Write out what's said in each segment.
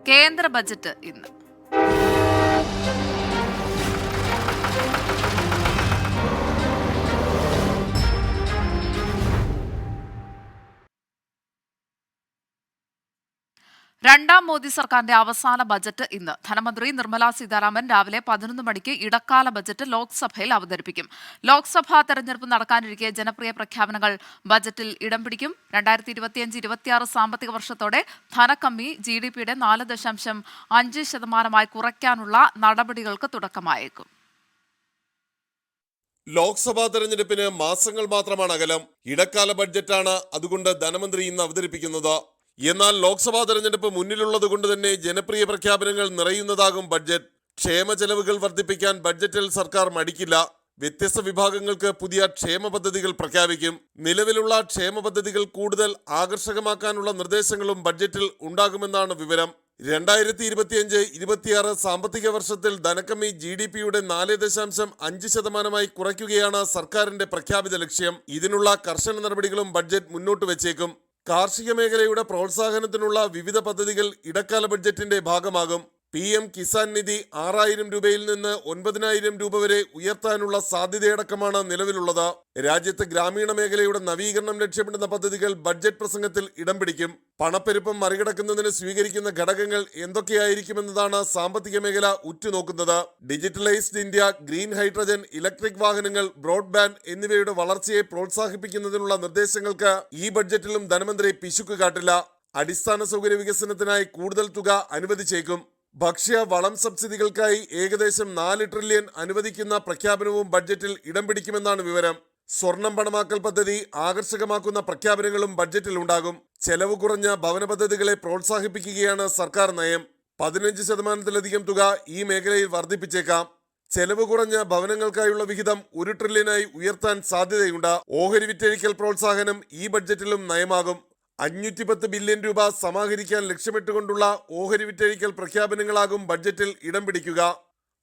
കേന്ദ്ര ബജറ്റ് ഇന്ന്. രണ്ടാം മോദി സർക്കാരിന്റെ അവസാന ബജറ്റ് ഇന്ന്. ധനമന്ത്രി നിർമ്മല സീതാരാമൻ രാവിലെ 11 മണിക്ക് ഇടക്കാല ബജറ്റ് ലോക്സഭയിൽ അവതരിപ്പിക്കും. ലോക്സഭാ തെരഞ്ഞെടുപ്പ് നടക്കാനിരിക്കെ ജനപ്രിയ പ്രഖ്യാപനങ്ങൾ ബജറ്റിൽ ഇടം പിടിക്കും. 2025-26 സാമ്പത്തിക വർഷത്തോടെ ധനക്കമ്മി GDPയുടെ 4.5% കുറയ്ക്കാനുള്ള നടപടികൾക്ക് തുടക്കമായേക്കും. ലോക്സഭാ തെരഞ്ഞെടുപ്പിന് മാസങ്ങൾ മാത്രമാണ് അകലം. ഇടക്കാല ബഡ്ജറ്റാണ് അതുകൊണ്ട് ധനമന്ത്രി ഇന്ന് അവതരിപ്പിക്കുന്നത്. എന്നാൽ ലോക്സഭാ തെരഞ്ഞെടുപ്പ് മുന്നിലുള്ളത് കൊണ്ട് തന്നെ ജനപ്രിയ പ്രഖ്യാപനങ്ങൾ നിറയുന്നതാകും ബഡ്ജറ്റ്. ക്ഷേമ ചെലവുകൾ വർദ്ധിപ്പിക്കാൻ ബഡ്ജറ്റിൽ സർക്കാർ മടിക്കില്ല. വ്യത്യസ്ത വിഭാഗങ്ങൾക്ക് പുതിയ ക്ഷേമ പദ്ധതികൾ പ്രഖ്യാപിക്കും. നിലവിലുള്ള ക്ഷേമ പദ്ധതികൾ കൂടുതൽ ആകർഷകമാക്കാനുള്ള നിർദ്ദേശങ്ങളും ബഡ്ജറ്റിൽ ഉണ്ടാകുമെന്നാണ് വിവരം. 2025-26 സാമ്പത്തിക വർഷത്തിൽ ധനക്കമ്മി GDPയുടെ 4.5% കുറയ്ക്കുകയാണ് സർക്കാരിന്റെ പ്രഖ്യാപിത ലക്ഷ്യം. ഇതിനുള്ള കർശന നടപടികളും ബഡ്ജറ്റ് മുന്നോട്ട് വെച്ചേക്കും. കാർഷിക മേഖലയുടെ പ്രോത്സാഹനത്തിനുള്ള വിവിധ പദ്ധതികൾ ഇടക്കാല ബഡ്ജറ്റിന്റെ ഭാഗമാകും. PM കിസാൻ നിധി 6000 രൂപയിൽ നിന്ന് 9000 രൂപ വരെ ഉയർത്താനുള്ള സാധ്യതയടക്കമാണ് നിലവിലുള്ളത്. രാജ്യത്ത് ഗ്രാമീണ മേഖലയുടെ നവീകരണം ലക്ഷ്യമിടുന്ന പദ്ധതികൾ ബഡ്ജറ്റ് പ്രസംഗത്തിൽ ഇടം പിടിക്കും. പണപ്പെരുപ്പം മറികടക്കുന്നതിന് സ്വീകരിക്കുന്ന ഘടകങ്ങൾ എന്തൊക്കെയായിരിക്കുമെന്നതാണ് സാമ്പത്തിക മേഖല ഉറ്റുനോക്കുന്നത്. Digitalised India, green hydrogen, electric വാഹനങ്ങൾ, ബ്രോഡ്ബാൻഡ് എന്നിവയുടെ വളർച്ചയെ പ്രോത്സാഹിപ്പിക്കുന്നതിനുള്ള നിർദ്ദേശങ്ങൾക്ക് ഈ ബഡ്ജറ്റിലും ധനമന്ത്രി പിശുക്ക് കാട്ടില്ല. അടിസ്ഥാന സൗകര്യ വികസനത്തിനായി കൂടുതൽ തുക അനുവദിച്ചേക്കും. ഭക്ഷ്യ വളം സബ്സിഡികൾക്കായി ഏകദേശം 4 ട്രില്യൺ അനുവദിക്കുന്ന പ്രഖ്യാപനവും ബഡ്ജറ്റിൽ ഇടം പിടിക്കുമെന്നാണ് വിവരം. സ്വർണം പണമാക്കൽ പദ്ധതി ആകർഷകമാക്കുന്ന പ്രഖ്യാപനങ്ങളും ബഡ്ജറ്റിൽ ഉണ്ടാകും. ചെലവ് കുറഞ്ഞ ഭവന പദ്ധതികളെ പ്രോത്സാഹിപ്പിക്കുകയാണ് സർക്കാർ നയം. 15%-ലധികം തുക ഈ മേഖലയിൽ വർദ്ധിപ്പിച്ചേക്കാം. ചെലവ് കുറഞ്ഞ ഭവനങ്ങൾക്കായുള്ള വിഹിതം 1 ട്രില്യനായി ഉയർത്താൻ സാധ്യതയുണ്ട്. ഓഹരി വിറ്റഴിക്കൽ പ്രോത്സാഹനം ഈ ബഡ്ജറ്റിലും നയമാകും. 510 ബില്യൺ രൂപ സമാഹരിക്കാൻ ലക്ഷ്യമിട്ടുകൊണ്ടുള്ള ഓഹരി വിറ്റഴിക്കൽ പ്രഖ്യാപനങ്ങളാകും ബഡ്ജറ്റിൽ ഇടം പിടിക്കുക.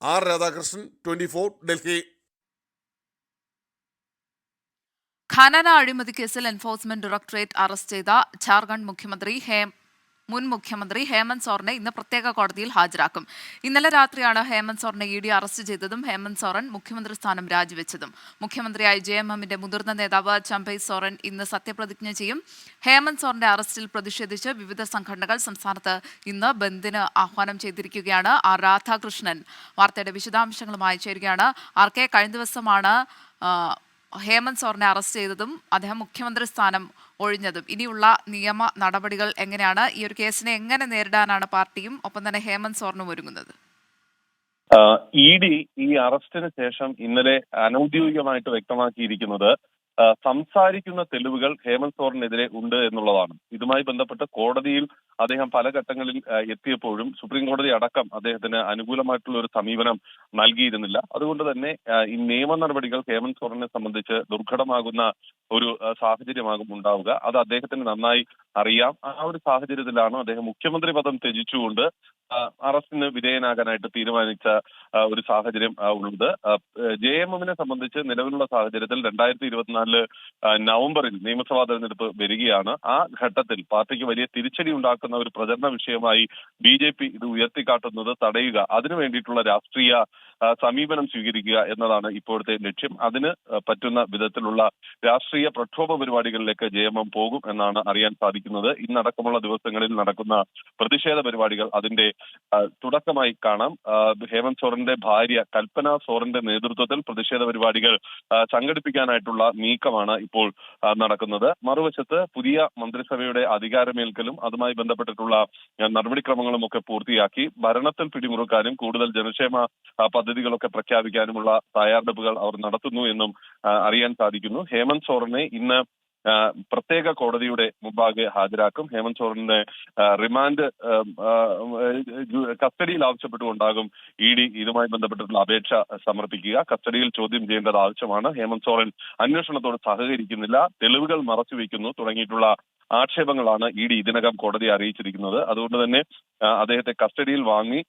R. രാധാകൃഷ്ണൻ, 24, ഡൽഹി. ഖനന അഴിമതി കേസിൽ എൻഫോഴ്സ്മെന്റ് ഡയറക്ടറേറ്റ് അറസ്റ്റ് ചെയ്ത ജാർഖണ്ഡ് മുൻ മുഖ്യമന്ത്രി ഹേമന്ത് സോറനെ ഇന്ന് പ്രത്യേക കോടതിയിൽ ഹാജരാക്കും. ഇന്നലെ രാത്രിയാണ് ഹേമന്ത് സോറനെ ED അറസ്റ്റ് ചെയ്തതും ഹേമന്ത് സോറൻ മുഖ്യമന്ത്രി സ്ഥാനം രാജിവെച്ചതും. മുഖ്യമന്ത്രിയായി JMMന്റെ മുതിർന്ന നേതാവ് ചമ്പൈ സോറൻ ഇന്ന് സത്യപ്രതിജ്ഞ ചെയ്യും. ഹേമന്ത് സോറന്റെ അറസ്റ്റിൽ പ്രതിഷേധിച്ച് വിവിധ സംഘടനകൾ സംസ്ഥാനത്ത് ഇന്ന് ബന്ദിന് ആഹ്വാനം ചെയ്തിരിക്കുകയാണ്. R. രാധാകൃഷ്ണൻ വാർത്തയുടെ വിശദാംശങ്ങളുമായി ചേരുകയാണ്. RK, കഴിഞ്ഞ ദിവസമാണ് ഹേമന്ത് സോറനെ അറസ്റ്റ് ചെയ്തതും അദ്ദേഹം മുഖ്യമന്ത്രി സ്ഥാനം ഒഴിഞ്ഞതും. ഇനിയുള്ള നിയമ നടപടികൾ എങ്ങനെയാണ്? ഈ ഒരു കേസിനെ എങ്ങനെ നേരിടാനാണ് പാർട്ടിയും ഒപ്പം തന്നെ ഹേമന്ത് സോറനും ഒരുങ്ങുന്നത്? ED ഈ അറസ്റ്റിന് ശേഷം ഇന്നലെ അനൌദ്യോഗികമായിട്ട് വ്യക്തമാക്കിയിരിക്കുന്നത് സംസാരിക്കുന്ന തെളിവുകൾ ഹേമന്ത് സോറനെതിരെ ഉണ്ട് എന്നുള്ളതാണ്. ഇതുമായി ബന്ധപ്പെട്ട് കോടതിയിൽ അദ്ദേഹം പല ഘട്ടങ്ങളിൽ എത്തിയപ്പോഴും സുപ്രീം കോടതി അടക്കം അദ്ദേഹത്തിന് അനുകൂലമായിട്ടുള്ള ഒരു സമീപനം നൽകിയിരുന്നില്ല. അതുകൊണ്ട് തന്നെ ഈ നിയമ നടപടികൾ ഹേമന്ത് സോറനെ സംബന്ധിച്ച് ദുർഘടമാകുന്ന ഒരു സാഹചര്യമാകും ഉണ്ടാവുക. അത് അദ്ദേഹത്തിന് നന്നായി അറിയാം. ആ ഒരു സാഹചര്യത്തിലാണ് അദ്ദേഹം മുഖ്യമന്ത്രി പദം ത്യജിച്ചുകൊണ്ട് അറസ്റ്റിന് വിധേയനാകാനായിട്ട് തീരുമാനിച്ച ഒരു സാഹചര്യം ഉള്ളത്. JMMനെ സംബന്ധിച്ച് നിലവിലുള്ള സാഹചര്യത്തിൽ 2024 നവംബറിൽ നിയമസഭാ തെരഞ്ഞെടുപ്പ് വരികയാണ്. ആ ഘട്ടത്തിൽ പാർട്ടിക്ക് വലിയ തിരിച്ചടി ഉണ്ടാക്കുന്ന ഒരു പ്രചരണ വിഷയമായി BJP ഇത് ഉയർത്തിക്കാട്ടുന്നത് തടയുക, അതിനു വേണ്ടിയിട്ടുള്ള രാഷ്ട്രീയ സമീപനം സ്വീകരിക്കുക എന്നതാണ് ഇപ്പോഴത്തെ ലക്ഷ്യം. അതിന് പറ്റുന്ന വിധത്തിലുള്ള രാഷ്ട്രീയ പ്രക്ഷോഭ പരിപാടികളിലേക്ക് JMM പോകും എന്നാണ് അറിയാൻ സാധിക്കുന്നത്. ഇന്നടക്കമുള്ള ദിവസങ്ങളിൽ നടക്കുന്ന പ്രതിഷേധ പരിപാടികൾ അതിന്റെ തുടക്കമായി കാണാം. ഹേമന്ത് സോറന്റെ ഭാര്യ കൽപ്പന സോറന്റെ നേതൃത്വത്തിൽ പ്രതിഷേധ പരിപാടികൾ സംഘടിപ്പിക്കാനായിട്ടുള്ള നീക്കമാണ് ഇപ്പോൾ നടക്കുന്നത്. മറുവശത്ത് പുതിയ മന്ത്രിസഭയുടെ അധികാരമേൽക്കലും അതുമായി ബന്ധപ്പെട്ടിട്ടുള്ള നടപടിക്രമങ്ങളും ഒക്കെ പൂർത്തിയാക്കി ഭരണത്തിൽ പിടിമുറുക്കാനും കൂടുതൽ ജനക്ഷേമ പദ്ധതികളൊക്കെ പ്രഖ്യാപിക്കാനുമുള്ള തയ്യാറെടുപ്പുകൾ അവർ നടത്തുന്നു എന്നും അറിയാൻ സാധിക്കുന്നു. ഹേമന്ത് സോറനെ ഇന്ന് പ്രത്യേക കോടതിയുടെ മുമ്പാകെ ഹാജരാക്കും. ഹേമന്ത് സോറന്റെ റിമാൻഡ് കസ്റ്റഡിയിൽ ആവശ്യപ്പെട്ടുകൊണ്ടാകും ED ഇതുമായി ബന്ധപ്പെട്ടിട്ടുള്ള അപേക്ഷ സമർപ്പിക്കുക. കസ്റ്റഡിയിൽ ചോദ്യം ചെയ്യേണ്ടത് ആവശ്യമാണ്. ഹേമന്ത് സോറൻ അന്വേഷണത്തോട് സഹകരിക്കുന്നില്ല, തെളിവുകൾ മറച്ചുവെക്കുന്നു തുടങ്ങിയിട്ടുള്ള ആക്ഷേപങ്ങളാണ് ഇ ഡി ഇതിനകം കോടതിയെ അറിയിച്ചിരിക്കുന്നത്. അതുകൊണ്ട് തന്നെ അദ്ദേഹത്തെ കസ്റ്റഡിയിൽ വാങ്ങി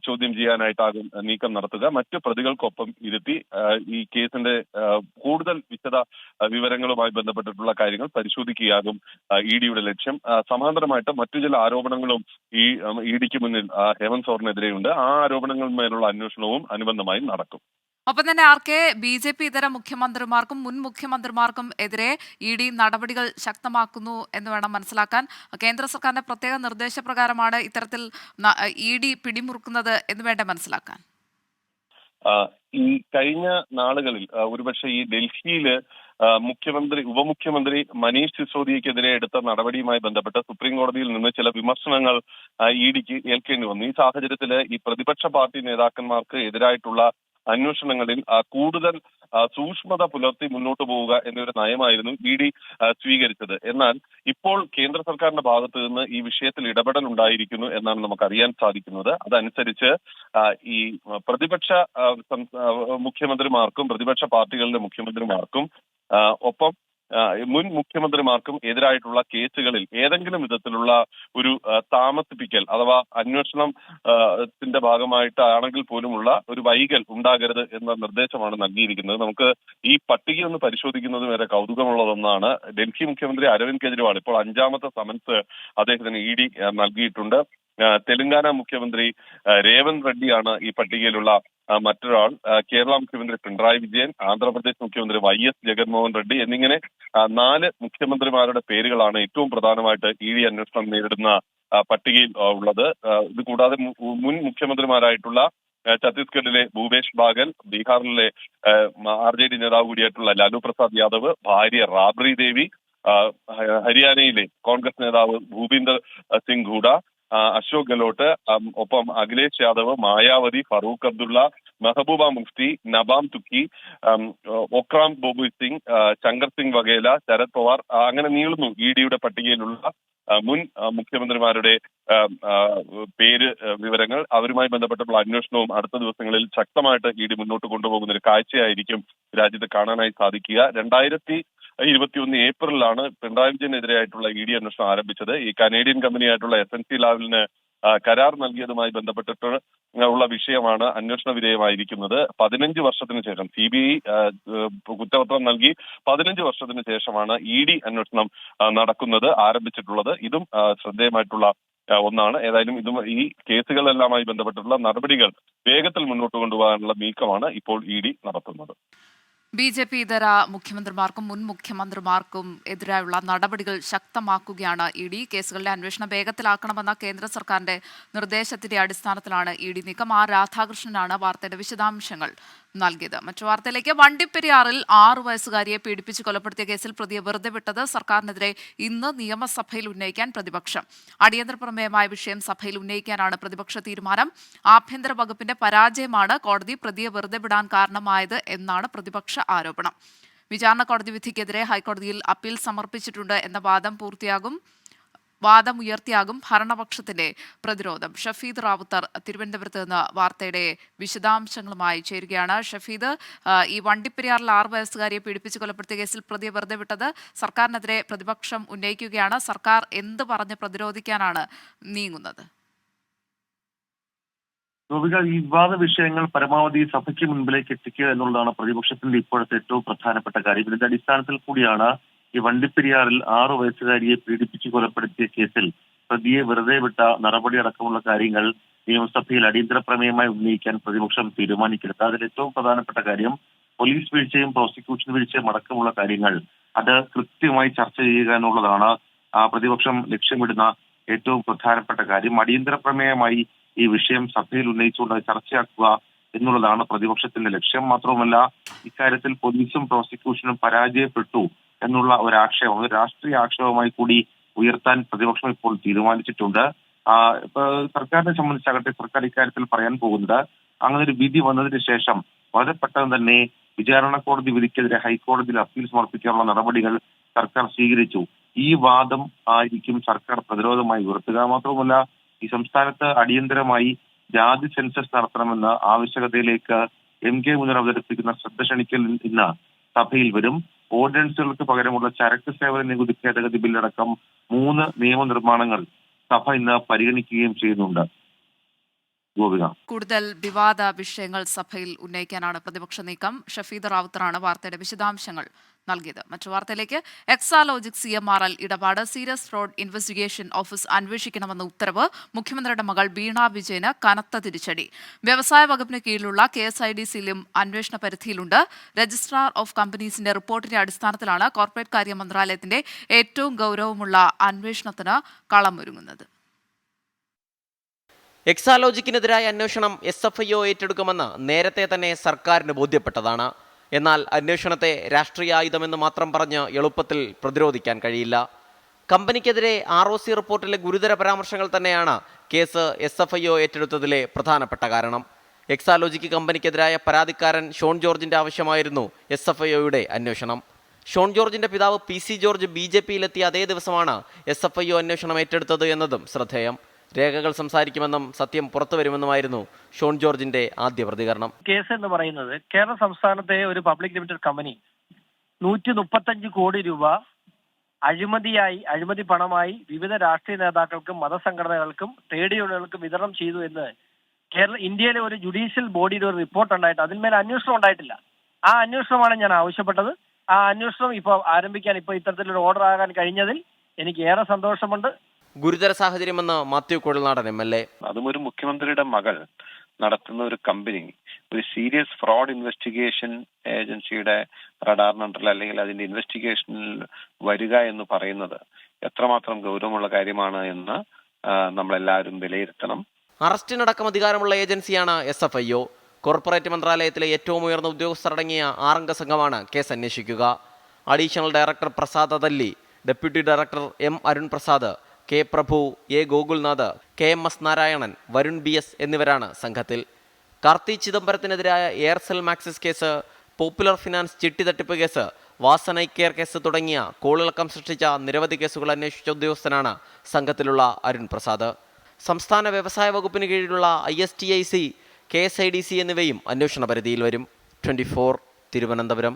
ചോദ്യം ചെയ്യാനായിട്ടാകും നീക്കം നടത്തുക. മറ്റു പ്രതികൾക്കൊപ്പം ഇരുത്തി ഈ കേസിന്റെ കൂടുതൽ വിശദ വിവരങ്ങളുമായി ബന്ധപ്പെട്ടിട്ടുള്ള കാര്യങ്ങൾ പരിശോധിക്കുകയാകും ഇ ഡിയുടെ ലക്ഷ്യം. സമാന്തരമായിട്ട് മറ്റു ചില ആരോപണങ്ങളും ഈ ഇ ഡിക്ക് മുന്നിൽ ഹേമന്ത് സോറനെതിരെയുണ്ട്. ആ ആരോപണങ്ങളിന്മേലുള്ള അന്വേഷണവും അനുബന്ധമായി നടക്കും. ഒപ്പം തന്നെ ആർക്കെ BJP ഇതര മുഖ്യമന്ത്രിമാർക്കും മുൻ മുഖ്യമന്ത്രിമാർക്കും എതിരെ ഇ ഡി നടപടികൾ ശക്തമാക്കുന്നു എന്ന് വേണം മനസ്സിലാക്കാൻ. കേന്ദ്ര സർക്കാരിന്റെ പ്രത്യേക നിർദ്ദേശപ്രകാരമാണ് ഇത്തരത്തിൽ ഇ ഡി പിടിമുറുക്കുന്നത് എന്ന് വേണ്ട മനസ്സിലാക്കാൻ. ഈ കഴിഞ്ഞ നാളുകളിൽ ഒരുപക്ഷെ ഈ ഡൽഹിയില് ഉപമുഖ്യമന്ത്രി മനീഷ് സിസോദിയക്കെതിരെ എടുത്ത നടപടിയുമായി ബന്ധപ്പെട്ട് സുപ്രീം കോടതിയിൽ നിന്ന് ചില വിമർശനങ്ങൾ ഇ ഡിക്ക് ഏൽക്കേണ്ടി വന്നു. ഈ സാഹചര്യത്തിൽ ഈ പ്രതിപക്ഷ പാർട്ടി നേതാക്കന്മാർക്ക് എതിരായിട്ടുള്ള അന്വേഷണങ്ങളിൽ കൂടുതൽ സൂക്ഷ്മത പുലർത്തി മുന്നോട്ട് പോവുക എന്നൊരു നയമായിരുന്നു ഇ ഡി സ്വീകരിച്ചത്. എന്നാൽ ഇപ്പോൾ കേന്ദ്ര സർക്കാരിന്റെ ഭാഗത്ത് നിന്ന് ഈ വിഷയത്തിൽ ഇടപെടൽ ഉണ്ടായിരിക്കുന്നു എന്നാണ് നമുക്ക് അറിയാൻ സാധിക്കുന്നത്. അതനുസരിച്ച് ഈ പ്രതിപക്ഷ മുഖ്യമന്ത്രിമാർക്കും പ്രതിപക്ഷ പാർട്ടികളിലെ മുഖ്യമന്ത്രിമാർക്കും ഒപ്പം മുൻ മുഖ്യമന്ത്രിമാർക്കും എതിരായിട്ടുള്ള കേസുകളിൽ ഏതെങ്കിലും വിധത്തിലുള്ള ഒരു താമസിപ്പിക്കൽ അഥവാ അന്വേഷണത്തിന്റെ ഭാഗമായിട്ടാണെങ്കിൽ പോലുമുള്ള ഒരു വൈകൽ ഉണ്ടാകരുത് എന്ന നിർദ്ദേശമാണ് നൽകിയിരിക്കുന്നത്. നമുക്ക് ഈ പട്ടിക ഒന്ന് പരിശോധിക്കുന്നത് വരെ കൗതുകമുള്ളതൊന്നാണ്. ഡൽഹി മുഖ്യമന്ത്രി അരവിന്ദ് കെജ്രിവാൾ ഇപ്പോൾ 5ാമത്തെ സമൻസ് അദ്ദേഹത്തിന് ഇ ഡി നൽകിയിട്ടുണ്ട്. തെലങ്കാന മുഖ്യമന്ത്രി രേവന്ത് റെഡ്ഡിയാണ് ഈ പട്ടികയിലുള്ള മറ്റൊരാൾ. കേരള മുഖ്യമന്ത്രി പിണറായി വിജയൻ, ആന്ധ്രാപ്രദേശ് മുഖ്യമന്ത്രി YS ജഗൻമോഹൻ റെഡ്ഡി എന്നിങ്ങനെ 4 മുഖ്യമന്ത്രിമാരുടെ പേരുകളാണ് ഏറ്റവും പ്രധാനമായിട്ട് ഇ ഡി അന്വേഷണം നേരിടുന്ന പട്ടികയിൽ ഉള്ളത്. ഇത് കൂടാതെ മുൻ മുഖ്യമന്ത്രിമാരായിട്ടുള്ള ഛത്തീസ്ഗഡിലെ ഭൂപേഷ് ബാഗൽ, ബീഹാറിലെ RJD നേതാവ് കൂടിയായിട്ടുള്ള ലാലു പ്രസാദ് യാദവ്, ഭാര്യ റാബ്രി ദേവി, ഹരിയാനയിലെ കോൺഗ്രസ് നേതാവ് ഭൂപീന്ദർ സിംഗ് ഹൂഡ, അശോക് ഗെഹ്ലോട്ട്, ഒപ്പം അഖിലേഷ് യാദവ്, മായാവതി, ഫറൂഖ് അബ്ദുള്ള, മെഹബൂബ മുഫ്തി, നബാം തുക്കി, ഒക്രാം ബോബു സിംഗ്, ശങ്കർ സിംഗ് വഗേല, ശരത് പവാർ, അങ്ങനെ നീളുന്നു ഇ ഡിയുടെ പട്ടികയിലുള്ള മുൻ മുഖ്യമന്ത്രിമാരുടെ പേര് വിവരങ്ങൾ. അവരുമായി ബന്ധപ്പെട്ടുള്ള അന്വേഷണവും അടുത്ത ദിവസങ്ങളിൽ ശക്തമായിട്ട് ഇ ഡി മുന്നോട്ട് കൊണ്ടുപോകുന്ന ഒരു കാഴ്ചയായിരിക്കും രാജ്യത്ത് കാണാനായി സാധിക്കുക. 2021 ഏപ്രിലാണ് പിണറായി വിജയനെതിരായിട്ടുള്ള ഇ ഡി അന്വേഷണം ആരംഭിച്ചത്. ഈ കനേഡിയൻ കമ്പനിയായിട്ടുള്ള SNC ലാവലിന് കരാർ നൽകിയതുമായി ബന്ധപ്പെട്ടിട്ട് ഉള്ള വിഷയമാണ് അന്വേഷണ വിധേയമായിരിക്കുന്നത്. 15 വർഷത്തിന് ശേഷം CBI കുറ്റപത്രം നൽകി 15 വർഷത്തിന് ശേഷമാണ് ഇ ഡി അന്വേഷണം ആരംഭിച്ചിട്ടുള്ളത്. ഇതും ശ്രദ്ധേയമായിട്ടുള്ള ഒന്നാണ്. ഏതായാലും ഇതും ഈ കേസുകളെല്ലാമായി ബന്ധപ്പെട്ടിട്ടുള്ള നടപടികൾ വേഗത്തിൽ മുന്നോട്ട് കൊണ്ടുപോകാനുള്ള നീക്കമാണ് ഇപ്പോൾ ഇ ഡി നടത്തുന്നത്. BJP ഇതര മുഖ്യമന്ത്രിമാർക്കും മുൻ മുഖ്യമന്ത്രിമാർക്കും എതിരായുള്ള നടപടികൾ ശക്തമാക്കുകയാണ് ഇ ഡി. കേസുകളിലെ അന്വേഷണം വേഗത്തിലാക്കണമെന്ന കേന്ദ്ര സർക്കാരിന്റെ നിർദ്ദേശത്തിന്റെ അടിസ്ഥാനത്തിലാണ് ഇ ഡി നീക്കം. രാധാകൃഷ്ണനാണ് വാർത്തയുടെ വിശദാംശങ്ങൾ നൽകിയത്. മറ്റു വാർത്തയിലേക്ക്. വണ്ടിപ്പെരിയാറിൽ 6 വയസ്സുകാരിയെ പീഡിപ്പിച്ച് കൊലപ്പെടുത്തിയ കേസിൽ പ്രതിയെ വെറുതെ വിട്ടത് സർക്കാരിനെതിരെ ഇന്ന് നിയമസഭയിൽ ഉന്നയിക്കാൻ പ്രതിപക്ഷം. അടിയന്തര പ്രമേയമായ വിഷയം സഭയിൽ ഉന്നയിക്കാനാണ് പ്രതിപക്ഷ തീരുമാനം. ആഭ്യന്തര വകുപ്പിന്റെ പരാജയമാണ് കോടതി പ്രതിയെ വെറുതെ വിടാൻ കാരണമായത് എന്നാണ് പ്രതിപക്ഷ ആരോപണം. വിചാരണ കോടതി വിധിക്കെതിരെ ഹൈക്കോടതിയിൽ അപ്പീൽ സമർപ്പിച്ചിട്ടുണ്ട് എന്ന വാദമുയർത്തിയാകും ഭരണപക്ഷത്തിന്റെ പ്രതിരോധം. ഷഫീദ് റാവുത്തർ തിരുവനന്തപുരത്ത് നിന്ന് വാർത്തയുടെ വിശദാംശങ്ങളുമായി ചേരുകയാണ്. ഷഫീദ്, ഈ വണ്ടിപ്പെരിയാറിൽ 6 വയസ്സുകാരിയെ പീഡിപ്പിച്ച് കൊലപ്പെടുത്തിയ കേസിൽ പ്രതിയെ വെറുതെ വിട്ടത് സർക്കാരിനെതിരെ പ്രതിപക്ഷം ഉന്നയിക്കുകയാണ്. സർക്കാർ എന്ത് പറഞ്ഞ് പ്രതിരോധിക്കാനാണ് നീങ്ങുന്നത്? ഈ വിവാദ വിഷയങ്ങൾ പരമാവധി സഭയ്ക്ക് മുൻപിലേക്ക് എത്തിക്കുക എന്നുള്ളതാണ് പ്രതിപക്ഷത്തിന്റെ ഇപ്പോഴത്തെ ഏറ്റവും പ്രധാനപ്പെട്ട കാര്യം. ഇതിന്റെ അടിസ്ഥാനത്തിൽ കൂടിയാണ് ഈ വണ്ടിപ്പെരിയാറിൽ 6 വയസ്സുകാരിയെ പീഡിപ്പിച്ച് കൊലപ്പെടുത്തിയ കേസിൽ പ്രതിയെ വെറുതെ വിട്ട നടപടി അടക്കമുള്ള കാര്യങ്ങൾ നിയമസഭയിൽ അടിയന്തര പ്രമേയമായി ഉന്നയിക്കാൻ പ്രതിപക്ഷം തീരുമാനിക്കരുത്. അതിൽ ഏറ്റവും പ്രധാനപ്പെട്ട കാര്യം പോലീസ് വീഴ്ചയും പ്രോസിക്യൂഷൻ വീഴ്ചയും അടക്കമുള്ള കാര്യങ്ങൾ അത് കൃത്യമായി ചർച്ച ചെയ്യുക എന്നുള്ളതാണ് പ്രതിപക്ഷം ലക്ഷ്യമിടുന്ന ഏറ്റവും പ്രധാനപ്പെട്ട കാര്യം. അടിയന്തര പ്രമേയമായി ഈ വിഷയം സഭയിൽ ഉന്നയിച്ചുകൊണ്ട് ചർച്ചയാക്കുക എന്നുള്ളതാണ് പ്രതിപക്ഷത്തിന്റെ ലക്ഷ്യം. മാത്രവുമല്ല, ഇക്കാര്യത്തിൽ പോലീസും പ്രോസിക്യൂഷനും പരാജയപ്പെട്ടു എന്നുള്ള ഒരു ആക്ഷേപം, ഒരു രാഷ്ട്രീയ ആക്ഷേപമായി കൂടി ഉയർത്താൻ പ്രതിപക്ഷം ഇപ്പോൾ തീരുമാനിച്ചിട്ടുണ്ട്. സർക്കാരിനെ സംബന്ധിച്ചാകട്ടെ, സർക്കാർ ഇക്കാര്യത്തിൽ പറയാൻ പോകുന്നത് അങ്ങനെ ഒരു വിധി വന്നതിന് ശേഷം വളരെ പെട്ടെന്ന് തന്നെ വിചാരണ കോടതി വിധിക്കെതിരെ ഹൈക്കോടതിയിൽ അപ്പീൽ സമർപ്പിക്കാനുള്ള നടപടികൾ സർക്കാർ സ്വീകരിച്ചു. ഈ വാദം ആയിരിക്കും സർക്കാർ പ്രതിരോധമായി ഉയർത്തുക. മാത്രവുമല്ല, ഈ സംസ്ഥാനത്ത് അടിയന്തരമായി ജാതി സെൻസസ് നടത്തണമെന്ന ആവശ്യകതയിലേക്ക് MK മുനീർ അവതരിപ്പിക്കുന്ന ശ്രദ്ധ ക്ഷണിക്കൽ ഇന്ന് സഭയിൽ വരും. ഓർഡിനൻസുകൾക്ക് പകരമുള്ള ചരക്ക് സേവന നികുതി ഭേദഗതി ബില്ലടക്കം 3 നിയമനിർമ്മാണങ്ങൾ സഭ ഇന്ന് പരിഗണിക്കുകയും ചെയ്യുന്നുണ്ട്. ഗോപിക. കൂടുതൽ വിവാദ വിഷയങ്ങൾ സഭയിൽ ഉന്നയിക്കാനാണ് പ്രതിപക്ഷ നീക്കം. ഷഫീദ് റാവുത്തറാണ് വാർത്തയുടെ വിശദാംശങ്ങൾ നൽകിയത്. മറ്റു വാർത്തയിലേക്ക്. എക്സാലോജിക് CMRL ഇടപാട് സീരിയസ് ഫ്രോഡ് ഇൻവെസ്റ്റിഗേഷൻ ഓഫീസ് അന്വേഷിക്കണമെന്ന ഉത്തരവ് മുഖ്യമന്ത്രിയുടെ മകൾ വീണ വിജയന് കനത്ത തിരിച്ചടി. വ്യവസായ വകുപ്പിന് കീഴിലുള്ള KSIDCയിലും അന്വേഷണ പരിധിയിലുണ്ട്. രജിസ്ട്രാർ ഓഫ് കമ്പനീസിന്റെ റിപ്പോർട്ടിന്റെ അടിസ്ഥാനത്തിലാണ് കോർപ്പറേറ്റ് കാര്യ മന്ത്രാലയത്തിന്റെ ഏറ്റവും ഗൗരവമുള്ള അന്വേഷണത്തിന് കളമൊരുങ്ങുന്നത്. എക്സാലോജിക്കിനെതിരായ അന്വേഷണം SFIO ഏറ്റെടുക്കുമെന്ന് നേരത്തെ തന്നെ സർക്കാരിന് ബോധ്യപ്പെട്ടതാണ്. എന്നാൽ അന്വേഷണത്തെ രാഷ്ട്രീയ ആയുധമെന്ന് മാത്രം പറഞ്ഞ് എളുപ്പത്തിൽ പ്രതിരോധിക്കാൻ കഴിയില്ല. കമ്പനിക്കെതിരെ ROC റിപ്പോർട്ടിലെ ഗുരുതര പരാമർശങ്ങൾ തന്നെയാണ് കേസ് SFIO ഏറ്റെടുത്തതിലെ പ്രധാനപ്പെട്ട കാരണം. എക്സാലോജിക്ക് കമ്പനിക്കെതിരായ പരാതിക്കാരൻ ഷോൺ ജോർജിന്റെ ആവശ്യമായിരുന്നു SFIOയുടെ അന്വേഷണം. ഷോൺ ജോർജിന്റെ പിതാവ് PC ജോർജ് BJPയിലെത്തിയ അതേ ദിവസമാണ് SFIO അന്വേഷണം ഏറ്റെടുത്തത് എന്നതും ശ്രദ്ധേയം. രേഖകൾ സംസാരിക്കുമെന്നും സത്യം പുറത്തുവരുമെന്നുമായിരുന്നു ഷോൺ ജോർജിന്റെ ആദ്യ പ്രതികരണം. കേസ് എന്ന് പറയുന്നത് കേരള സംസ്ഥാനത്തെ ഒരു പബ്ലിക് ലിമിറ്റഡ് കമ്പനി 135 കോടി രൂപ അഴിമതി പണമായി വിവിധ രാഷ്ട്രീയ നേതാക്കൾക്കും മതസംഘടനകൾക്കും ട്രേഡ് യൂണിയനുകൾക്കും വിതരണം ചെയ്തു എന്ന് ഇന്ത്യയിലെ ഒരു ജുഡീഷ്യൽ ബോഡിയുടെ ഒരു റിപ്പോർട്ട് ഉണ്ടായിട്ട് അതിന്മേൽ അന്വേഷണം ഉണ്ടായിട്ടില്ല. ആ അന്വേഷണമാണ് ഞാൻ ആവശ്യപ്പെട്ടത്. ആ അന്വേഷണം ഇപ്പോൾ ആരംഭിക്കാൻ ഇത്തരത്തിലൊരു ഓർഡർ ആകാൻ കഴിഞ്ഞതിൽ എനിക്ക് ഏറെ സന്തോഷമുണ്ട്. ഗുരുതര സാഹചര്യമെന്ന് മാത്യു കുഴൽനാടൻ MLA. അതും ഒരു മുഖ്യമന്ത്രിയുടെ മകൾ നടത്തുന്ന ഒരു കമ്പനി ഒരു സീരിയസ് ഫ്രോഡ് ഇൻവെസ്റ്റിഗേഷൻ ഏജൻസിയുടെ റഡാറിനുണ്ടല്ലോ അല്ലെങ്കിൽ അതിന്റെ ഇൻവെസ്റ്റിഗേഷനിൽ വരിക എന്ന് പറയുന്നത് എത്രമാത്രം ഗൗരവമുള്ള കാര്യമാണ് എന്ന് നമ്മളെല്ലാവരും വിലയിരുത്തണം. അറസ്റ്റിനടക്കം അധികാരമുള്ള ഏജൻസിയാണ് SFIO. കോർപ്പറേറ്റ് മന്ത്രാലയത്തിലെ ഏറ്റവും ഉയർന്ന ഉദ്യോഗസ്ഥരടങ്ങിയ 6 അംഗ സംഘമാണ് കേസ് അന്വേഷിക്കുക. Additional director Prasad Athalli, deputy director M Arun Prasad, K Prabhu, A Gokulnath, KMS Narayanan, Varun BS എന്നിവരാണ് സംഘത്തിൽ. കാർത്തി ചിദംബരത്തിനെതിരായ Aircel Maxis case, popular finance ചിട്ടി തട്ടിപ്പ് കേസ്, വാസന കെയർ കേസ് തുടങ്ങിയ കോളിളക്കം സൃഷ്ടിച്ച നിരവധി കേസുകൾ അന്വേഷിച്ച ഉദ്യോഗസ്ഥനാണ് സംഘത്തിലുള്ള അരുൺ പ്രസാദ്. സംസ്ഥാന വ്യവസായ വകുപ്പിന് കീഴിലുള്ള ISTIC, KSIDC എന്നിവയും അന്വേഷണ പരിധിയിൽ വരും. 24 തിരുവനന്തപുരം.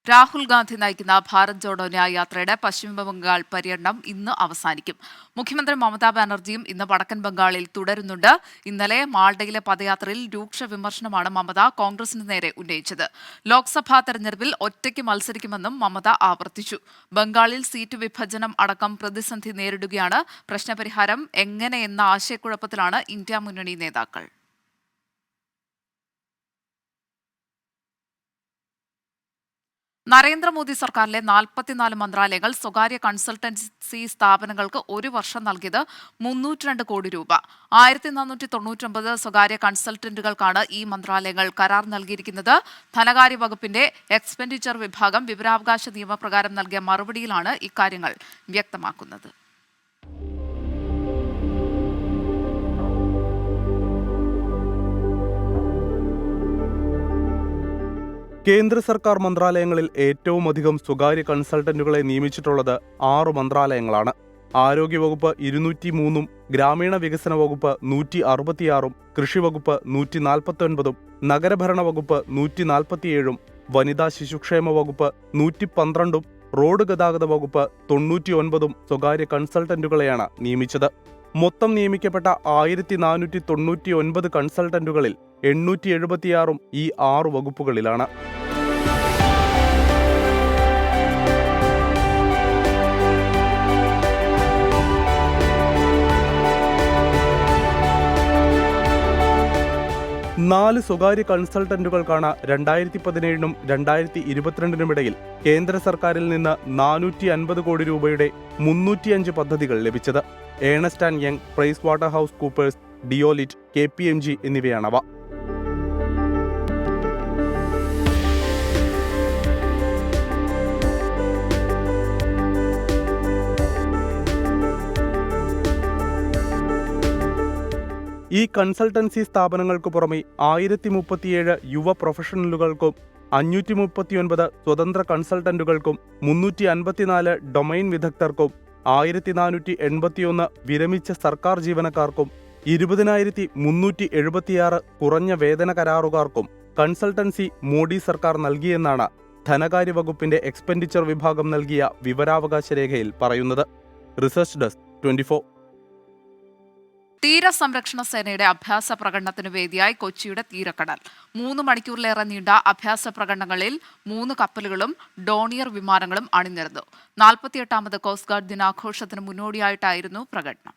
രാഹുൽ ഗാന്ധി നയിക്കുന്ന ഭാരത് ജോഡോ ന്യായ് യാത്രയുടെ പശ്ചിമബംഗാൾ പര്യടനം ഇന്ന് അവസാനിക്കും. മുഖ്യമന്ത്രി മമതാ ബാനർജിയും ഇന്ന് വടക്കൻ ബംഗാളിൽ തുടരുന്നുണ്ട്. ഇന്നലെ മാൾഡയിലെ പദയാത്രയിൽ രൂക്ഷ വിമർശനമാണ് മമത കോൺഗ്രസിന് നേരെ ഉന്നയിച്ചത്. ലോക്സഭാ തെരഞ്ഞെടുപ്പിൽ ഒറ്റയ്ക്ക് മത്സരിക്കുമെന്നും മമത ആവർത്തിച്ചു. ബംഗാളിൽ സീറ്റ് വിഭജനം അടക്കം പ്രതിസന്ധി നേരിടുകയാണ്. പ്രശ്നപരിഹാരം എങ്ങനെയെന്ന ആശയക്കുഴപ്പത്തിലാണ് ഇന്ത്യ മുന്നണി നേതാക്കൾ. നരേന്ദ്രമോദി സർക്കാരിലെ 44 മന്ത്രാലയങ്ങൾ സ്വകാര്യ കൺസൾട്ടൻസി സ്ഥാപനങ്ങൾക്ക് 1 വർഷം നൽകിയത് 302 കോടി രൂപ. 1499 സ്വകാര്യ കൺസൾട്ടന്റുകൾക്കാണ് ഈ മന്ത്രാലയങ്ങൾ കരാർ നൽകിയിരിക്കുന്നത്. ധനകാര്യ വകുപ്പിന്റെ എക്സ്പെൻഡിച്ചർ വിഭാഗം വിവരാവകാശ നിയമപ്രകാരം നൽകിയ മറുപടിയിലാണ് ഇക്കാര്യങ്ങൾ വ്യക്തമാക്കുന്നത്. കേന്ദ്ര സർക്കാർ മന്ത്രാലയങ്ങളിൽ ഏറ്റവുമധികം സ്വകാര്യ കൺസൾട്ടന്റുകളെ നിയമിച്ചിട്ടുള്ളത് 6 മന്ത്രാലയങ്ങളാണ്. ആരോഗ്യവകുപ്പ് 203, ഗ്രാമീണ വികസന വകുപ്പ് 166, കൃഷി വകുപ്പ് 149, നഗരഭരണ വകുപ്പ് 147, വനിതാ ശിശുക്ഷേമ വകുപ്പ് 112, റോഡ് ഗതാഗത വകുപ്പ് 99 സ്വകാര്യ കൺസൾട്ടന്റുകളെയാണ് നിയമിച്ചത്. മൊത്തം നിയമിക്കപ്പെട്ട 1499 കൺസൾട്ടന്റുകളിൽ 876 ഈ 6 വകുപ്പുകളിലാണ്. നാല് സ്വകാര്യ കൺസൾട്ടന്റുകൾക്കാണ് 2017നും 2022നുമിടയിൽ കേന്ദ്ര സർക്കാരിൽ നിന്ന് 450 കോടി രൂപയുടെ 305 പദ്ധതികൾ ലഭിച്ചത്. Ernst and Young, PricewaterhouseCoopers, Deloitte, KPMG എന്നിവയാണവ. ഈ കൺസൾട്ടൻസി സ്ഥാപനങ്ങൾക്ക് പുറമെ 1037 യുവ പ്രൊഫഷണലുകൾക്കും 539 സ്വതന്ത്ര കൺസൾട്ടന്റുകൾക്കും 354 ഡൊമൈൻ വിദഗ്ധർക്കും 1481 വിരമിച്ച സർക്കാർ ജീവനക്കാർക്കും 20,376 കുറഞ്ഞ വേതന കരാറുകാർക്കും കൺസൾട്ടൻസി മോഡി സർക്കാർ നൽകിയെന്നാണ് ധനകാര്യ വകുപ്പിന്റെ എക്സ്പെൻഡിച്ചർ വിഭാഗം നൽകിയ വിവരാവകാശ രേഖയിൽ പറയുന്നത്. Research desk 24. തീരസംരക്ഷണ സേനയുടെ അഭ്യാസ പ്രകടനത്തിന് വേദിയായി കൊച്ചിയുടെ തീരക്കടൽ. 3 മണിക്കൂറിലേറെ നീണ്ട അഭ്യാസ പ്രകടനങ്ങളിൽ 3 കപ്പലുകളും ഡോണിയർ വിമാനങ്ങളും അണിനിരന്നു. 48ാമത് കോസ്റ്റ് ഗാർഡ് ദിനാഘോഷത്തിന് മുന്നോടിയായിട്ടായിരുന്നു പ്രകടനം.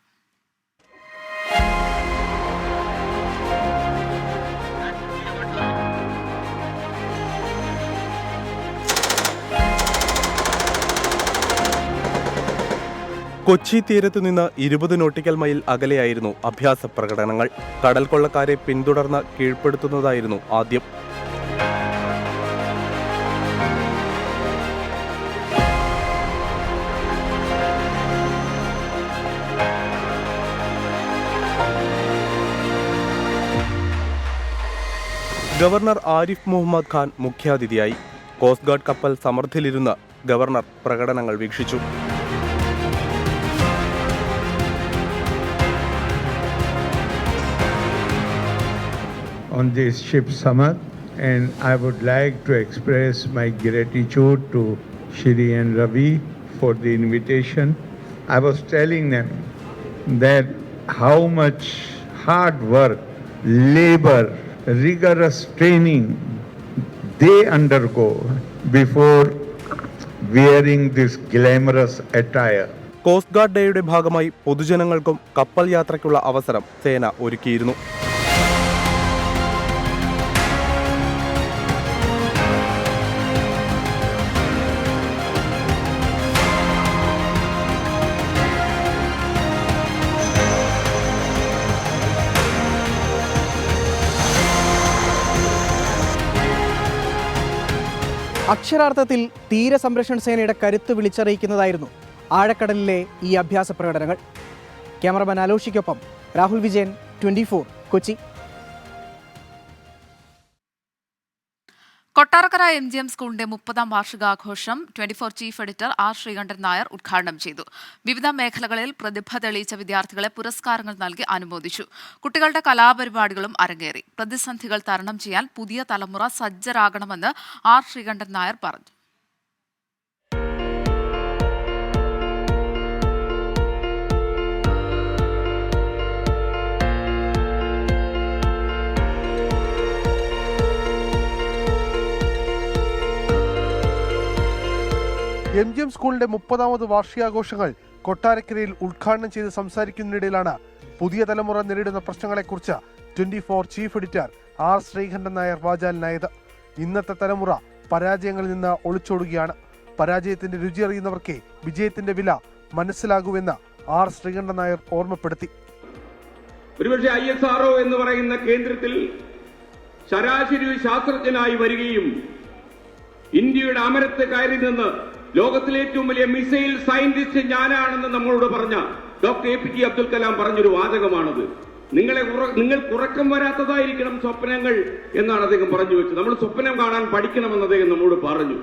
കൊച്ചി തീരത്തു നിന്ന് 20 നോട്ടിക്കൽ മൈൽ അകലെയായിരുന്നു അഭ്യാസ പ്രകടനങ്ങൾ. കടൽ കൊള്ളക്കാരെ പിന്തുടർന്ന് കീഴ്പ്പെടുത്തുന്നതായിരുന്നു ആദ്യം. ഗവർണർ ആരിഫ് മുഹമ്മദ് ഖാൻ മുഖ്യാതിഥിയായി. കോസ്റ്റ് ഗാർഡ് കപ്പൽ സമർദ്ധിലിരുന്ന് ഗവർണർ പ്രകടനങ്ങൾ വീക്ഷിച്ചു. On this ship Samad, and I would like to express my gratitude to Shri and Ravi for the invitation. I was telling them that how much hard work, labor, rigorous training they undergo before wearing this glamorous attire. Coast guard ഡേയുടെ ഭാഗമായി പൊതുജനങ്ങൾക്കും കപ്പൽ യാത്രയ്ക്കുള്ള അവസരം സേന ഒരുക്കിയിരുന്നു. അക്ഷരാർത്ഥത്തിൽ തീരസംരക്ഷണ സേനയുടെ കരുത്ത് വിളിച്ചറിയിക്കുന്നതായിരുന്നു ആഴക്കടലിലെ ഈ അഭ്യാസ പ്രകടനങ്ങൾ. ക്യാമറമാൻ അലോഷിക്കൊപ്പം രാഹുൽ വിജയൻ, 24 കൊച്ചി. കൊട്ടാരക്കര MGM സ്കൂളിന്റെ 30ാം വാർഷികാഘോഷം 24 chief editor R Sreekandan Nair ഉദ്ഘാടനം ചെയ്തു. വിവിധ മേഖലകളിൽ പ്രതിഭ തെളിയിച്ച വിദ്യാർത്ഥികളെ പുരസ്കാരങ്ങൾ നൽകി അനുമോദിച്ചു. കുട്ടികളുടെ കലാപരിപാടികളും അരങ്ങേറി. പ്രതിസന്ധികൾ തരണം ചെയ്യാൻ പുതിയ തലമുറ സജ്ജരാകണമെന്ന് ആർ ശ്രീകണ്ഠൻ നായർ പറഞ്ഞു. MGM സ്കൂളിന്റെ 30ാമത് വാർഷികാഘോഷങ്ങൾ കൊട്ടാരക്കരയിൽ ഉദ്ഘാടനം ചെയ്ത് സംസാരിക്കുന്നതിനിടയിലാണ് പുതിയ തലമുറ നേരിടുന്ന പ്രശ്നങ്ങളെക്കുറിച്ച് 24 chief editor R Sreekandan Nair വാചാലനായത്. ഇന്നത്തെ തലമുറ പരാജയങ്ങളിൽ നിന്ന് ഒളിച്ചോടുകയാണ്. പരാജയത്തിന്റെ രുചി അറിയുന്നവർക്കേ വിജയത്തിന്റെ വില മനസ്സിലാകൂവെന്ന് ആർ ശ്രീകണ്ഠൻ നായർ ഓർമ്മപ്പെടുത്തി. ഒരുപക്ഷെ ISRO എന്ന് പറയുന്ന കേന്ദ്രത്തിൽ ശരാശരി ശാസ്ത്രജ്ഞനായി വരികയും ഇന്ത്യയുടെ അമരത്ത് കയറി നിന്ന് ലോകത്തിലെ ഏറ്റവും വലിയ മിസൈൽ സയന്റിസ്റ്റ് ഞാനാണെന്ന് നമ്മളോട് പറഞ്ഞ ഡോക്ടർ APJ അബ്ദുൽ കലാം പറഞ്ഞൊരു വാചകമാണത്. നിങ്ങൾക്ക് ഉറക്കം വരാത്തതായിരിക്കണം സ്വപ്നങ്ങൾ എന്നാണ് അദ്ദേഹം പറഞ്ഞു വെച്ചത്. നമ്മൾ സ്വപ്നം കാണാൻ പഠിക്കണമെന്ന് അദ്ദേഹം നമ്മോട് പറഞ്ഞു.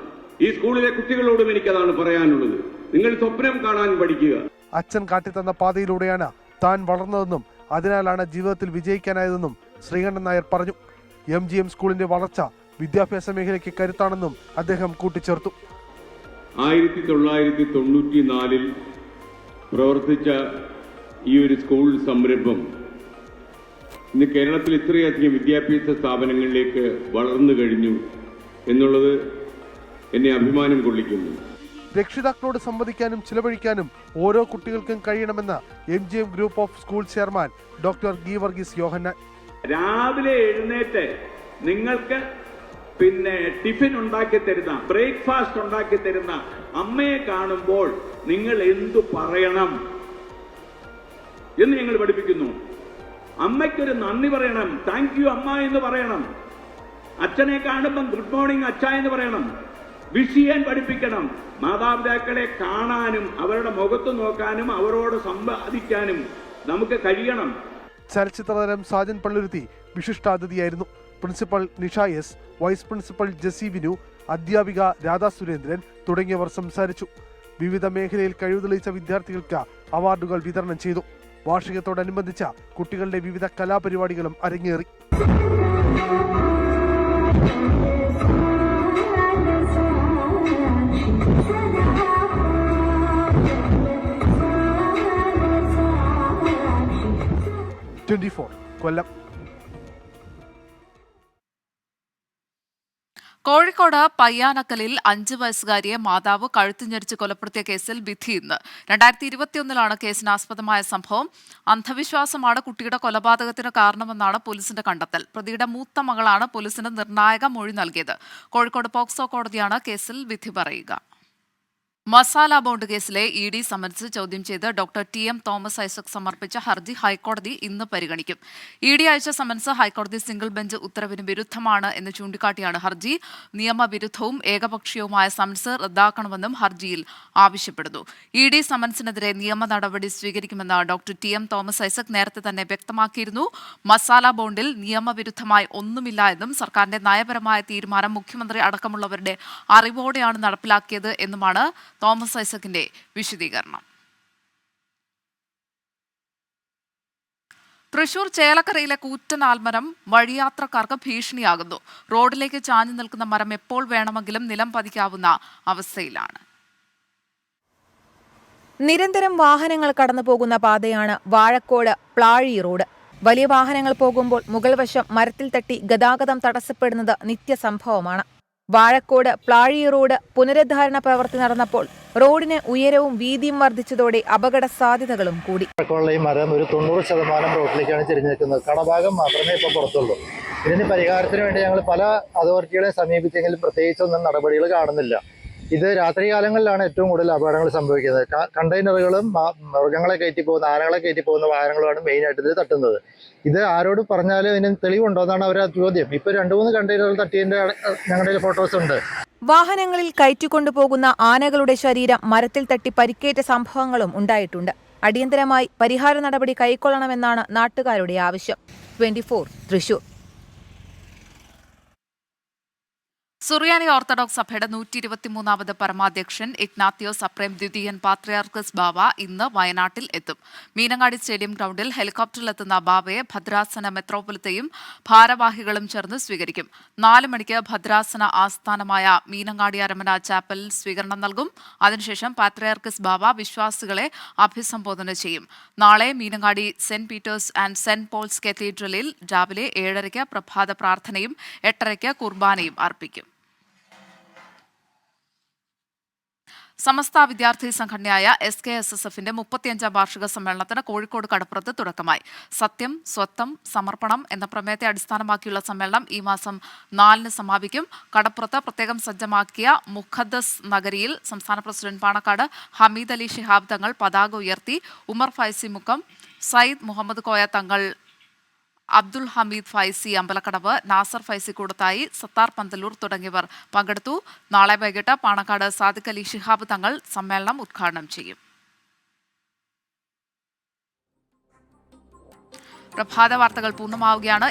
ഈ സ്കൂളിലെ കുട്ടികളോടും എനിക്കതാണ് പറയാനുള്ളത്. നിങ്ങൾ സ്വപ്നം കാണാൻ പഠിക്കുക. അച്ഛൻ കാട്ടിത്തന്ന പാതയിലൂടെയാണ് താൻ വളർന്നതെന്നും അതിനാലാണ് ജീവിതത്തിൽ വിജയിക്കാനായതെന്നും ശ്രീകണ്ഠൻ നായർ പറഞ്ഞു. MGM സ്കൂളിന്റെ വളർച്ച വിദ്യാഭ്യാസ മേഖലയ്ക്ക് കരുത്താണെന്നും അദ്ദേഹം കൂട്ടിച്ചേർത്തു. 1994 പ്രവർത്തിച്ച ഈ ഒരു സ്കൂൾ സംരംഭം ഇന്ന് കേരളത്തിൽ ഇത്രയധികം വിദ്യാഭ്യാസ സ്ഥാപനങ്ങളിലേക്ക് വളർന്നു കഴിഞ്ഞു എന്നുള്ളത് എന്നെ അഭിമാനം കൊള്ളിക്കുന്നു. രക്ഷിതാക്കളോട് സംവദിക്കാനും ചിലവഴിക്കാനും ഓരോ കുട്ടികൾക്കും കഴിയണമെന്ന് MGM group of school chairman doctor Geevarghese Yohannan. രാവിലെ എഴുന്നേറ്റ് നിങ്ങൾക്ക് ടിഫിൻ ഉണ്ടാക്കി തരുന്ന, ബ്രേക്ക്ഫാസ്റ്റ് ഉണ്ടാക്കി തരുന്ന അമ്മയെ കാണുമ്പോൾ നിങ്ങൾ എന്തു പറയണം എന്ന് ഞങ്ങൾ പഠിപ്പിക്കുന്നു. അമ്മയ്ക്കൊരു നന്ദി പറയണം, താങ്ക് യു അമ്മ എന്ന് പറയണം. അച്ഛനെ കാണുമ്പം ഗുഡ് മോർണിംഗ് അച്ഛ എന്ന് പറയണം. വിഷ് ചെയ്യാൻ പഠിപ്പിക്കണം. മാതാപിതാക്കളെ കാണാനും അവരുടെ മുഖത്ത് നോക്കാനും അവരോട് സംവാദിക്കാനും നമുക്ക് കഴിയണം. ചലച്ചിത്രതാരം സാജൻ പള്ളുരുത്തി വിശിഷ്ടാതിഥിയായിരുന്നു. Principal Nisha S, vice principal Jessy Vinu, അധ്യാപിക രാധാ സുരേന്ദ്രൻ തുടങ്ങിയവർ സംസാരിച്ചു. വിവിധ മേഖലയിൽ കഴിവ് തെളിയിച്ച വിദ്യാർത്ഥികൾക്ക് അവാർഡുകൾ വിതരണം ചെയ്തു. വാർഷികത്തോടനുബന്ധിച്ച കുട്ടികളുടെ വിവിധ കലാപരിപാടികളും അരങ്ങേറി. 24 കൊല്ലം. കോഴിക്കോട് പയ്യാനക്കലിൽ 5 വയസ്സുകാരിയെ മാതാവ് കഴുത്തുഞെരിച്ച് കൊലപ്പെടുത്തിയ കേസിൽ വിധി ഇന്ന്. 2021 കേസിനാസ്പദമായ സംഭവം. അന്ധവിശ്വാസമാണ് കുട്ടിയുടെ കൊലപാതകത്തിന് കാരണമെന്നാണ് പോലീസിന്റെ കണ്ടെത്തൽ. പ്രതിയുടെ മൂത്ത മകളാണ് പോലീസിന് നിർണായക മൊഴി നൽകിയത്. കോഴിക്കോട് പോക്സോ കോടതിയാണ് കേസിൽ വിധി പറയുക. മസാല ബോണ്ട് കേസിലെ ഇ.ഡി. സമൻസ് ചോദ്യം ചെയ്ത് ഡോക്ടർ ടി.എം. തോമസ് ഐസക് സമർപ്പിച്ച ഹർജി ഹൈക്കോടതി ഇന്ന് പരിഗണിക്കും. ഇ.ഡി. അയച്ച സമൻസ് ഹൈക്കോടതി സിംഗിൾ ബെഞ്ച് ഉത്തരവിന് വിരുദ്ധമാണ് എന്ന് ചൂണ്ടിക്കാട്ടിയാണ് ഹർജി. നിയമവിരുദ്ധവും ഏകപക്ഷീയവുമായ സമൻസ് റദ്ദാക്കണമെന്നും ഹർജിയിൽ ആവശ്യപ്പെടുന്നു. ഇ.ഡി. സമൻസിനെതിരെ നിയമ നടപടി സ്വീകരിക്കുമെന്ന് ഡോക്ടർ ടി.എം. തോമസ് ഐസക് നേരത്തെ തന്നെ വ്യക്തമാക്കിയിരുന്നു. മസാല ബോണ്ടിൽ നിയമവിരുദ്ധമായി ഒന്നുമില്ല എന്നും സർക്കാരിന്റെ നയപരമായ തീരുമാനം മുഖ്യമന്ത്രി അടക്കമുള്ളവരുടെ അറിവോടെയാണ് നടപ്പിലാക്കിയത് എന്നുമാണ് തോമസ് ഐസക്കിന്റെ വിശദീകരണം. തൃശൂർ ചേലക്കരയിലെ കൂറ്റൻ ആൽമരം വഴിയാത്രക്കാർക്ക് ഭീഷണിയാകുന്നു. റോഡിലേക്ക് ചാഞ്ഞു നിൽക്കുന്ന മരം എപ്പോൾ വേണമെങ്കിലും നിലം പതിക്കാവുന്ന അവസ്ഥയിലാണ്. നിരന്തരം വാഹനങ്ങൾ കടന്നു പോകുന്ന പാതയാണ് വാഴക്കോട് പ്ലാഴി റോഡ്. വലിയ വാഹനങ്ങൾ പോകുമ്പോൾ മുകൾ വശം മരത്തിൽ തട്ടി ഗതാഗതം തടസ്സപ്പെടുന്നത് നിത്യസംഭവമാണ്. വാഴക്കോട് പ്ലാഴി റോഡ് പുനരുദ്ധാരണ പ്രവൃത്തി നടന്നപ്പോൾ റോഡിന് ഉയരവും വീതിയും വർദ്ധിച്ചതോടെ അപകട സാധ്യതകളും കൂടി. ഈ മരം ഒരു 90% റോഡിലേക്കാണ് തിരിഞ്ഞു നിൽക്കുന്നത്. കടഭാഗം മാത്രമേ ഇപ്പോൾ പുറത്തുള്ളൂ. ഇതിന് പരിഹാരത്തിന് വേണ്ടി ഞങ്ങൾ പല അതോറിറ്റികളെ സമീപിച്ചെങ്കിലും പ്രത്യേകിച്ചൊന്നും നടപടികൾ കാണുന്നില്ല. ഇത് രാത്രികാലങ്ങളിലാണ് ഏറ്റവും കൂടുതൽ അപകടങ്ങൾ സംഭവിക്കുന്നത്. കണ്ടെയ്നറുകളും മൃഗങ്ങളെ കയറ്റി പോകുന്ന ആനകളെ കയറ്റി പോകുന്ന വാഹനങ്ങളുമാണ് മെയിനായിട്ട് ഇത് തട്ടുന്നത്. ഇത് ആരോട് പറഞ്ഞാലും ഇതിന് തെളിവുണ്ടോന്നാണ് അവരുടെ ചോദ്യം. ഇപ്പൊ 2-3 കണ്ടെയ്നറുകൾ തട്ടിയതിന്റെ ഞങ്ങളുടെ ഫോട്ടോസ് ഉണ്ട്. വാഹനങ്ങളിൽ കയറ്റിക്കൊണ്ടുപോകുന്ന ആനകളുടെ ശരീരം മരത്തിൽ തട്ടി പരിക്കേറ്റ സംഭവങ്ങളും ഉണ്ടായിട്ടുണ്ട്. അടിയന്തരമായി പരിഹാര നടപടി കൈക്കൊള്ളണമെന്നാണ് നാട്ടുകാരുടെ ആവശ്യം. 24 തൃശൂർ. സുറിയാനി ഓർത്തഡോക്സ് സഭയുടെ 123ാമത് പരമാധ്യക്ഷൻ ഇഗ്നാത്തിയോസ് അപ്രേം ദ്വിതീയൻ പാത്രിയാർക്കസ് ബാവ ഇന്ന് വയനാട്ടിൽ എത്തും. മീനങ്ങാടി സ്റ്റേഡിയം ഗ്രൗണ്ടിൽ ഹെലികോപ്റ്ററിലെത്തുന്ന ബാവയെ ഭദ്രാസന മെത്രോപൊലിത്തയും ഭാരവാഹികളും ചേർന്ന് സ്വീകരിക്കും. 4 മണിക്ക് ഭദ്രാസന ആസ്ഥാനമായ മീനങ്ങാടി അരമന ചാപ്പലിൽ സ്വീകരണം നൽകും. അതിനുശേഷം പാത്രിയാർക്കസ് ബാവ വിശ്വാസികളെ അഭിസംബോധന ചെയ്യും. നാളെ Meenangadi saint Peter's and saint Paul's കത്തീഡ്രലിൽ രാവിലെ 7:30 പ്രഭാത പ്രാർത്ഥനയും 8:30 കുർബാനയും അർപ്പിക്കും. സമസ്ത വിദ്യാർത്ഥി സംഘടനയായ SKSSFന്റെ 35ാം വാർഷിക സമ്മേളനത്തിന് കോഴിക്കോട് കടപ്പുറത്ത് തുടക്കമായി. സത്യം, സ്വത്വം, സമർപ്പണം എന്ന പ്രമേയത്തെ അടിസ്ഥാനമാക്കിയുള്ള സമ്മേളനം ഈ മാസം 4-ന് സമാപിക്കും. കടപ്പുറത്ത് പ്രത്യേകം സജ്ജമാക്കിയ മുഖദ്ദസ് നഗരിയിൽ സംസ്ഥാന പ്രസിഡന്റ് പാണക്കാട് ഹമീദ് അലി ശിഹാബ് തങ്ങൾ പതാക ഉയർത്തി. ഉമർ ഫൈസി മുക്കം, സയ്യിദ് മുഹമ്മദ് കോയ തങ്ങൾ, അബ്ദുൽ ഹമീദ് ഫൈസി അമ്പലക്കടവ്, നാസർ ഫൈസി കൂടത്തായി, സത്താർ പന്തലൂർ തുടങ്ങിയവർ പങ്കെടുത്തു. നാളെ വൈകിട്ട് പാണക്കാട് സാദിഖ് അലി ശിഹാബ് തങ്ങൾ സമ്മേളനം ഉദ്ഘാടനം ചെയ്യും. പ്രഭാത വാർത്തകൾ പൂർണ്ണമാവുകയാണ്.